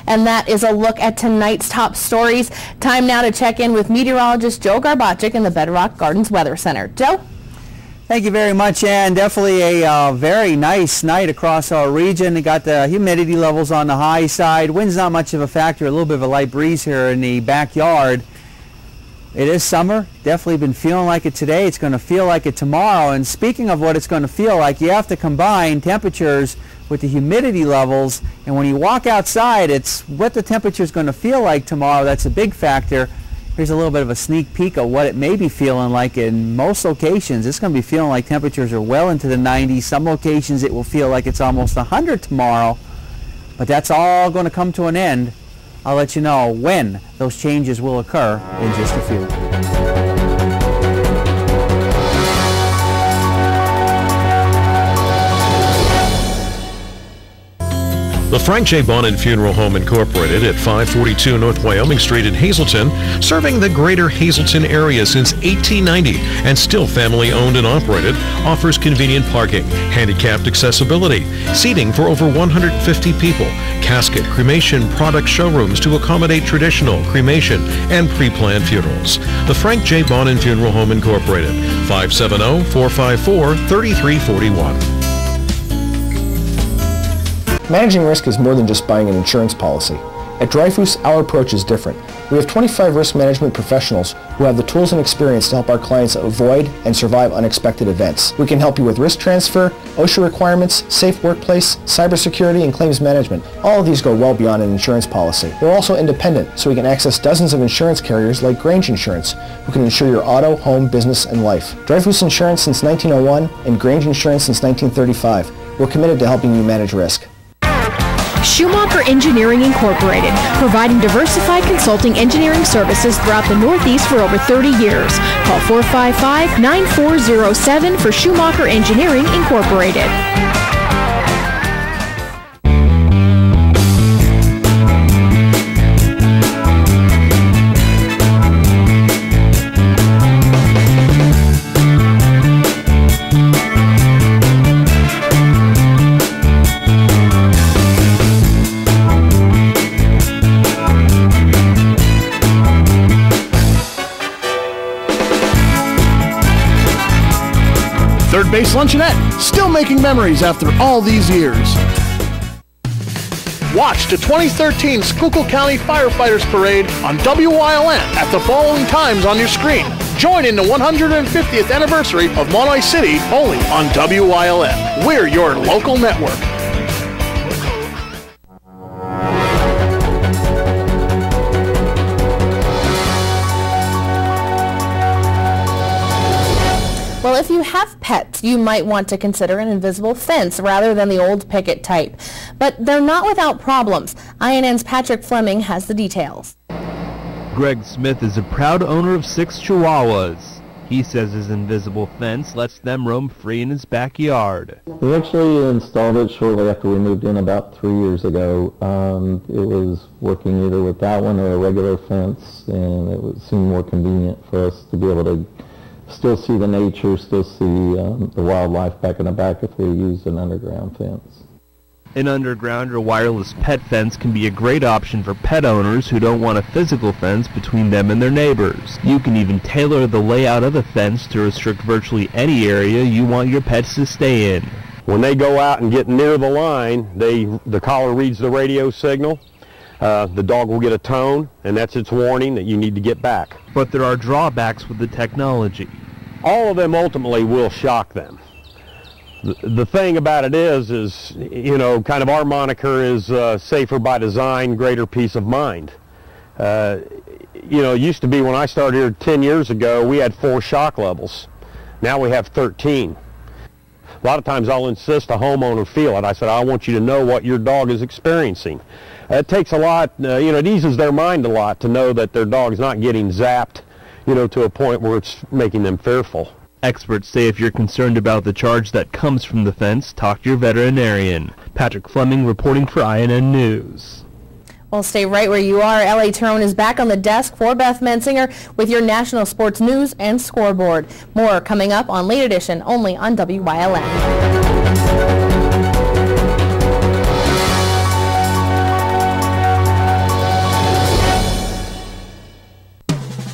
And that is a look at tonight's top stories. Time now to check in with meteorologist Joe Garbaczyk in the Bedrock Gardens Weather Center. Joe? Thank you very much, Ann. Definitely a very nice night across our region. We got the humidity levels on the high side. Wind's not much of a factor. A little bit of a light breeze here in the backyard. It is summer. Definitely been feeling like it today. It's going to feel like it tomorrow. And speaking of what it's going to feel like, you have to combine temperatures with the humidity levels. And when you walk outside, it's what the temperature is going to feel like tomorrow. That's a big factor. Here's a little bit of a sneak peek of what it may be feeling like in most locations. It's going to be feeling like temperatures are well into the 90s. Some locations it will feel like it's almost 100 tomorrow. But that's all going to come to an end. I'll let you know when those changes will occur in just a few. The Frank J. Bonin Funeral Home Incorporated at 542 North Wyoming Street in Hazelton, serving the greater Hazelton area since 1890 and still family owned and operated, offers convenient parking, handicapped accessibility, seating for over 150 people, casket, cremation product showrooms to accommodate traditional, cremation, and pre-planned funerals. The Frank J. Bonin Funeral Home Incorporated, 570-454-3341. Managing risk is more than just buying an insurance policy. At Dreyfus, our approach is different. We have 25 risk management professionals who have the tools and experience to help our clients avoid and survive unexpected events. We can help you with risk transfer, OSHA requirements, safe workplace, cybersecurity, and claims management. All of these go well beyond an insurance policy. We're also independent, so we can access dozens of insurance carriers like Grange Insurance, who can insure your auto, home, business, and life. Dreyfus Insurance since 1901 and Grange Insurance since 1935. We're committed to helping you manage risk. Schumacher Engineering Incorporated, providing diversified consulting engineering services throughout the Northeast for over 30 years. Call 455-9407 for Schumacher Engineering Incorporated. Third Base Luncheonette, still making memories after all these years. Watch the 2013 Schuylkill County Firefighters Parade on WYLN at the following times on your screen. Join in the 150th anniversary of Monterey City only on WYLN. We're your local network. Well, if you have pets, you might want to consider an invisible fence rather than the old picket type. But they're not without problems. INN's Patrick Fleming has the details. Greg Smith is a proud owner of 6 Chihuahuas. He says his invisible fence lets them roam free in his backyard. We actually installed it shortly after we moved in about 3 years ago. It was working either with that one or a regular fence, and it seemed more convenient for us to be able to still see the nature, still see the wildlife back in the back if we used an underground fence. An underground or wireless pet fence can be a great option for pet owners who don't want a physical fence between them and their neighbors. You can even tailor the layout of the fence to restrict virtually any area you want your pets to stay in. When they go out and get near the line, the collar reads the radio signal. The dog will get a tone, and that's its warning that you need to get back. But there are drawbacks with the technology. All of them ultimately will shock them. The thing about it is, you know, kind of our moniker is safer by design, greater peace of mind. You know, it used to be when I started here 10 years ago, we had 4 shock levels. Now we have 13. A lot of times I'll insist a homeowner feel it. I said, I want you to know what your dog is experiencing. It takes a lot, you know, it eases their mind a lot to know that their dog's not getting zapped, you know, to a point where it's making them fearful. Experts say if you're concerned about the charge that comes from the fence, talk to your veterinarian. Patrick Fleming reporting for INN News. Well, stay right where you are. L.A. Tyrone is back on the desk for Beth Mensinger with your national sports news and scoreboard. More coming up on Late Edition, only on WYLN.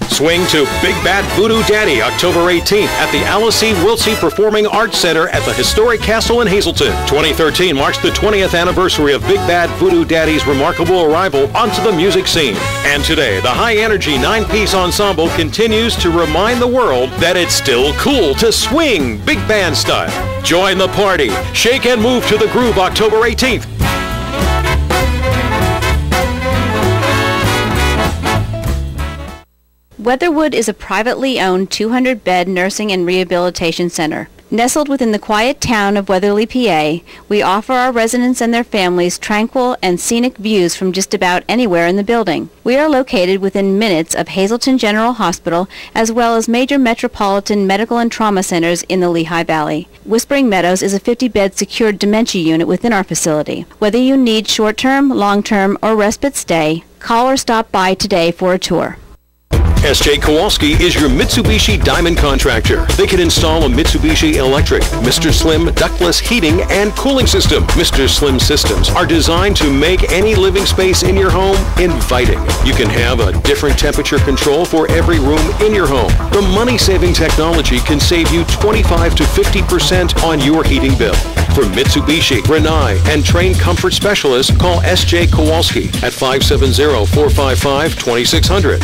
Swing to Big Bad Voodoo Daddy October 18th at the Alice E. Wiltsey Performing Arts Center at the Historic Castle in Hazelton. 2013 marks the 20th anniversary of Big Bad Voodoo Daddy's remarkable arrival onto the music scene. And today, the high-energy 9-piece ensemble continues to remind the world that it's still cool to swing big band style. Join the party. Shake and move to the groove October 18th. Weatherwood is a privately owned 200-bed nursing and rehabilitation center. Nestled within the quiet town of Weatherly, PA, we offer our residents and their families tranquil and scenic views from just about anywhere in the building. We are located within minutes of Hazleton General Hospital, as well as major metropolitan medical and trauma centers in the Lehigh Valley. Whispering Meadows is a 50-bed secured dementia unit within our facility. Whether you need short-term, long-term, or respite stay, call or stop by today for a tour. S.J. Kowalski is your Mitsubishi Diamond contractor. They can install a Mitsubishi electric, Mr. Slim ductless heating and cooling system. Mr. Slim systems are designed to make any living space in your home inviting. You can have a different temperature control for every room in your home. The money-saving technology can save you 25 to 50% on your heating bill. For Mitsubishi, Rinnai, and trained comfort specialists, call S.J. Kowalski at 570-455-2600.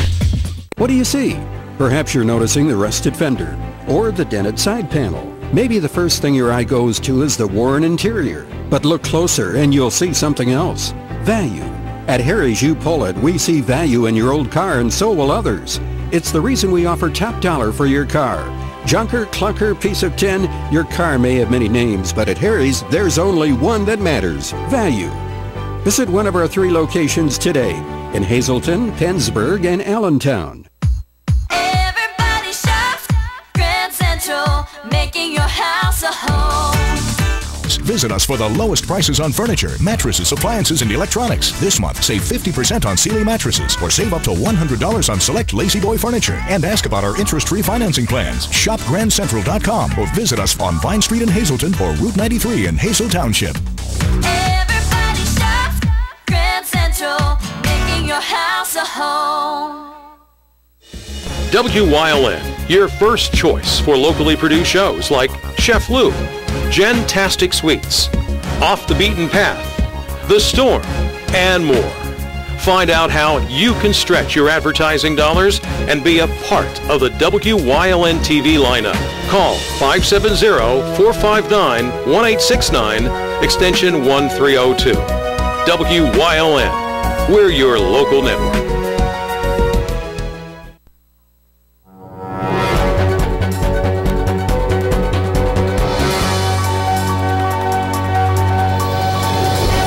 What do you see? Perhaps you're noticing the rusted fender or the dented side panel. Maybe the first thing your eye goes to is the worn interior. But look closer and you'll see something else. Value. At Harry's You Pull It, we see value in your old car, and so will others. It's the reason we offer top dollar for your car. Junker, clunker, piece of tin, your car may have many names, but at Harry's, there's only one that matters: value. Visit one of our 3 locations today in Hazleton, Pennsburg, and Allentown. Everybody shops Grand Central, making your house a home. Visit us for the lowest prices on furniture, mattresses, appliances, and electronics. This month, save 50% on Sealy mattresses, or save up to $100 on select Lazy Boy furniture. And ask about our interest-free financing plans. Shop GrandCentral.com or visit us on Vine Street in Hazleton or Route 93 in Hazel Township. Everybody shops Grand Central, making your house a home. WYLN, your first choice for locally produced shows like Chef Lou, Jen-tastic Sweets, Off the Beaten Path, The Storm, and more. Find out how you can stretch your advertising dollars and be a part of the WYLN TV lineup. Call 570-459-1869, extension 1302. WYLN, we're your local network.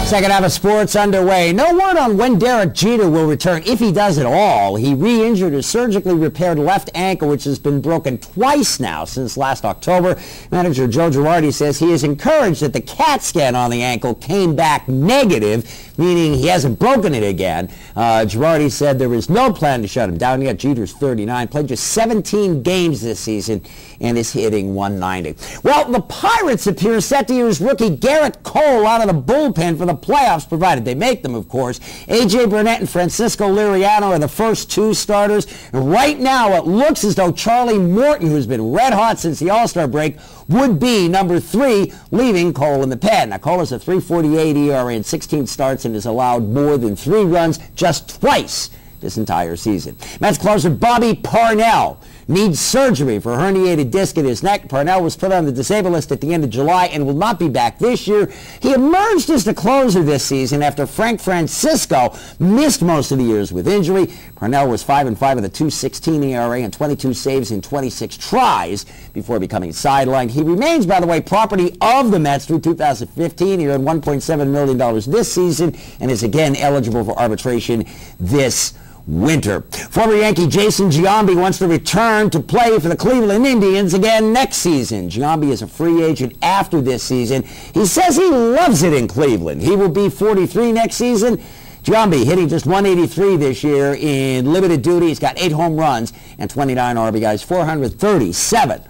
Second half of sports underway. No word on when Derek Jeter will return, if he does at all. He re-injured his surgically repaired left ankle, which has been broken twice now since last October. Manager Joe Girardi says he is encouraged that the CAT scan on the ankle came back negative, meaning he hasn't broken it again. Girardi said there is no plan to shut him down yet. Jeter's 39, played just 17 games this season, and is hitting 190. Well, the Pirates appear set to use rookie Garrett Cole out of the bullpen for the playoffs, provided they make them, of course. A.J. Burnett and Francisco Liriano are the first 2 starters. And right now, it looks as though Charlie Morton, who's been red hot since the All-Star break, would be number 3, leaving Cole in the pen. Now, Cole has a 3.48 ERA in 16 starts and has allowed more than 3 runs just twice this entire season. Mets closer Bobby Parnell needs surgery for a herniated disc in his neck. Parnell was put on the disabled list at the end of July and will not be back this year. He emerged as the closer this season after Frank Francisco missed most of the years with injury. Parnell was 5-5 with a 2.16 ERA and 22 saves in 26 tries before becoming sidelined. He remains, by the way, property of the Mets through 2015. He earned $1.7 million this season and is again eligible for arbitration this winter. Former Yankee Jason Giambi wants to return to play for the Cleveland Indians again next season. Giambi is a free agent after this season. He says he loves it in Cleveland. He will be 43 next season. Giambi hitting just 183 this year in limited duty. He's got 8 home runs and 29 RBIs, 437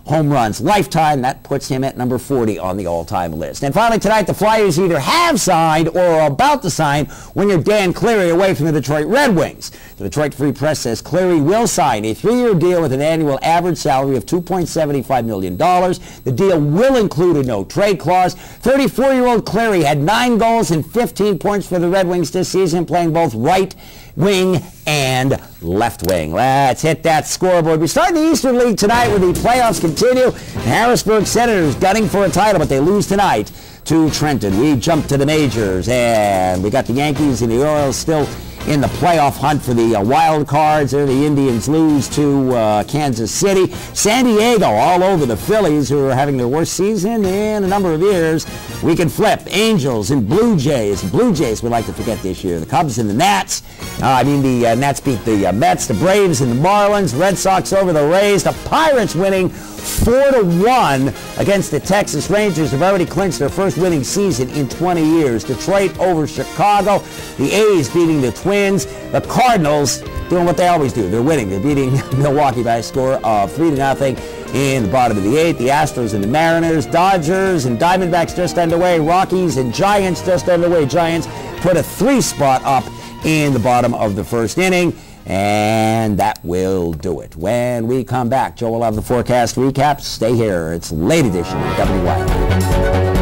home runs lifetime. That puts him at number 40 on the all-time list. And finally tonight, the Flyers either have signed or are about to sign winger Dan Cleary away from the Detroit Red Wings. The Detroit Free Press says Cleary will sign a 3-year deal with an annual average salary of $2.75 million. The deal will include a no-trade clause. 34-year-old Cleary had 9 goals and 15 points for the Red Wings this season, playing both right wing and left wing. Let's hit that scoreboard. We start in the Eastern League tonight where the playoffs continue. The Harrisburg Senators gunning for a title, but they lose tonight to Trenton. We jump to the majors, and we got the Yankees and the Orioles still in the playoff hunt for the wild cards. There the Indians lose to Kansas City. San Diego all over the Phillies, who are having their worst season in a number of years. We can flip. Angels and Blue Jays. Blue Jays we like to forget this year. The Cubs and the Nats. The Nats beat the Mets, the Braves and the Marlins. Red Sox over the Rays. The Pirates winning 4-1 against the Texas Rangers. Have already clinched their first winning season in 20 years. Detroit over Chicago. The A's beating the Twins. The Cardinals doing what they always do. They're winning. They're beating Milwaukee by a score of 3-0 in the bottom of the 8th. The Astros and the Mariners. Dodgers and Diamondbacks just underway. Rockies and Giants just underway. Giants put a 3 spot up in the bottom of the first inning. And that will do it. When we come back, Joe will have the forecast recap. Stay here. It's late edition of WYLN.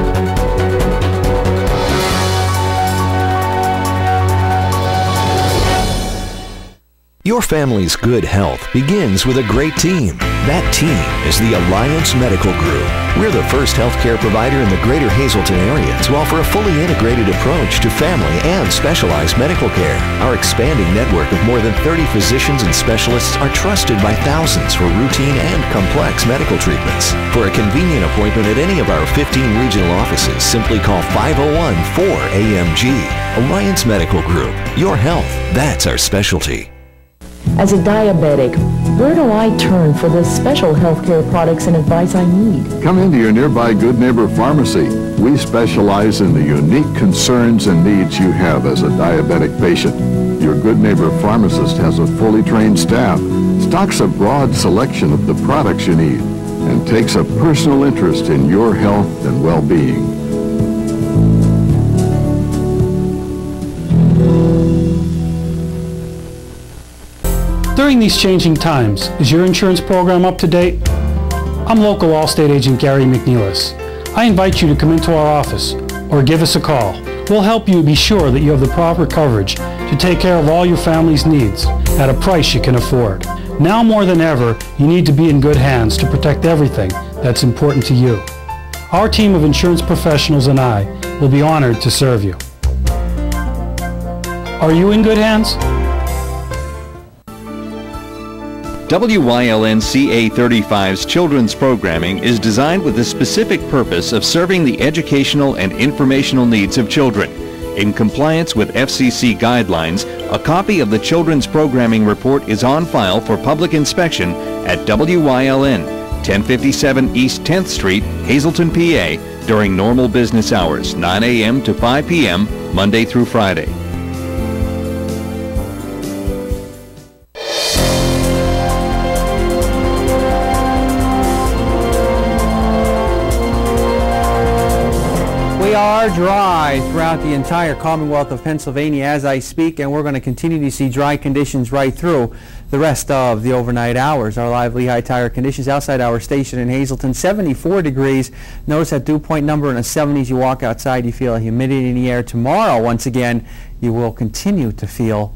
Your family's good health begins with a great team. That team is the Alliance Medical Group. We're the first healthcare provider in the greater Hazleton area to offer a fully integrated approach to family and specialized medical care. Our expanding network of more than 30 physicians and specialists are trusted by thousands for routine and complex medical treatments. For a convenient appointment at any of our 15 regional offices, simply call 501-4AMG. Alliance Medical Group. Your health, that's our specialty. As a diabetic, where do I turn for the special healthcare products and advice I need? Come into your nearby Good Neighbor Pharmacy. We specialize in the unique concerns and needs you have as a diabetic patient. Your Good Neighbor pharmacist has a fully trained staff, stocks a broad selection of the products you need, and takes a personal interest in your health and well-being. During these changing times, is your insurance program up to date? I'm local Allstate agent Gary McNeilis. I invite you to come into our office or give us a call. We'll help you be sure that you have the proper coverage to take care of all your family's needs at a price you can afford. Now more than ever, you need to be in good hands to protect everything that's important to you. Our team of insurance professionals and I will be honored to serve you. Are you in good hands? WYLN CA35's children's programming is designed with the specific purpose of serving the educational and informational needs of children. In compliance with FCC guidelines, a copy of the children's programming report is on file for public inspection at WYLN, 1057 East 10th Street, Hazleton, PA, during normal business hours, 9 a.m. to 5 p.m., Monday through Friday. Dry throughout the entire Commonwealth of Pennsylvania as I speak, and we're going to continue to see dry conditions right through the rest of the overnight hours. Our live Lehigh Tire conditions outside our station in Hazleton, 74 degrees. Notice that dew point number in the 70s. You walk outside, you feel a humidity in the air. Tomorrow, once again, you will continue to feel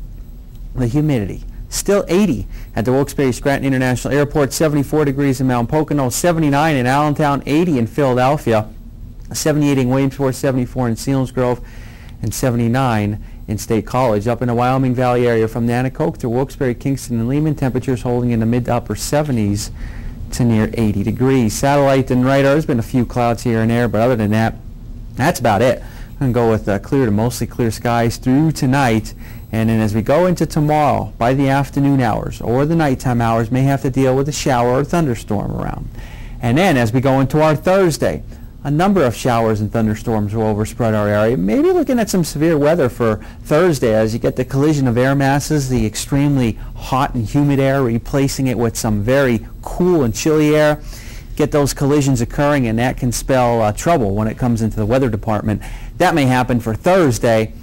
the humidity. Still 80 at the Wilkes-Barre-Scranton International Airport, 74 degrees in Mount Pocono, 79 in Allentown, 80 in Philadelphia. 78 in Williamsport, 74 in Selinsgrove, and 79 in State College. Up in the Wyoming Valley area from Nanticoke to Wilkes-Barre, Kingston, and Lehman, temperatures holding in the mid to upper 70s to near 80 degrees. Satellite and radar, there's been a few clouds here and there, but other than that, that's about it. I'm going to go with clear to mostly clear skies through tonight. And then as we go into tomorrow, by the afternoon hours or the nighttime hours, may have to deal with a shower or thunderstorm around. And then as we go into our Thursday, a number of showers and thunderstorms will overspread our area. Maybe looking at some severe weather for Thursday as you get the collision of air masses, the extremely hot and humid air replacing it with some very cool and chilly air. Get those collisions occurring, and that can spell trouble when it comes into the weather department. That may happen for Thursday,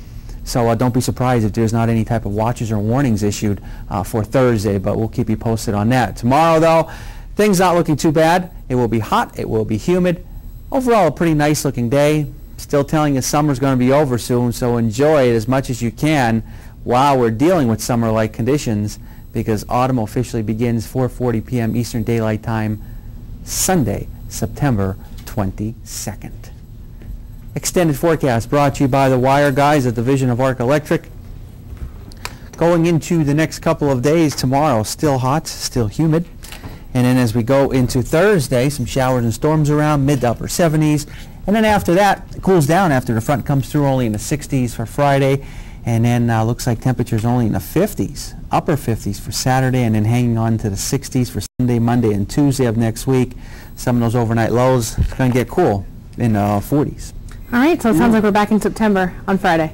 so don't be surprised if there's not any type of watches or warnings issued for Thursday, but we'll keep you posted on that. Tomorrow, though, things not looking too bad. It will be hot, it will be humid. Overall, a pretty nice looking day. Still telling you summer's going to be over soon, so enjoy it as much as you can while we're dealing with summer-like conditions, because autumn officially begins 4:40 p.m. Eastern Daylight Time, Sunday, September 22nd. Extended forecast brought to you by the Wire Guys at Division of Arc Electric. Going into the next couple of days, tomorrow still hot, still humid. And then as we go into Thursday, some showers and storms around, mid to upper 70s. And then after that, it cools down after the front comes through, only in the 60s for Friday. And then looks like temperatures only in the 50s, upper 50s for Saturday, and then hanging on to the 60s for Sunday, Monday, and Tuesday of next week. Some of those overnight lows, it's going to get cool in the 40s. All right, so it sounds like we're back in September on Friday.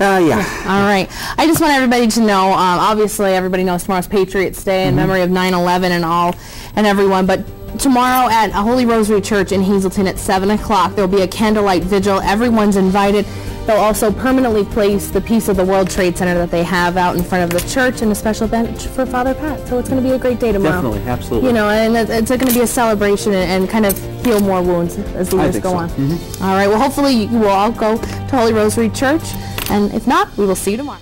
Yeah. All right. I just want everybody to know, obviously everybody knows tomorrow's Patriots Day in memory of 9/11 and everyone, but tomorrow at Holy Rosary Church in Hazelton at 7 o'clock, there will be a candlelight vigil. Everyone's invited. They'll also permanently place the piece of the World Trade Center that they have out in front of the church and a special bench for Father Pat. So it's going to be a great day tomorrow. Definitely, absolutely. You know, and it's going to be a celebration and kind of heal more wounds as the years go on. All right, well, hopefully you will all go to Holy Rosary Church, and if not, we will see you tomorrow.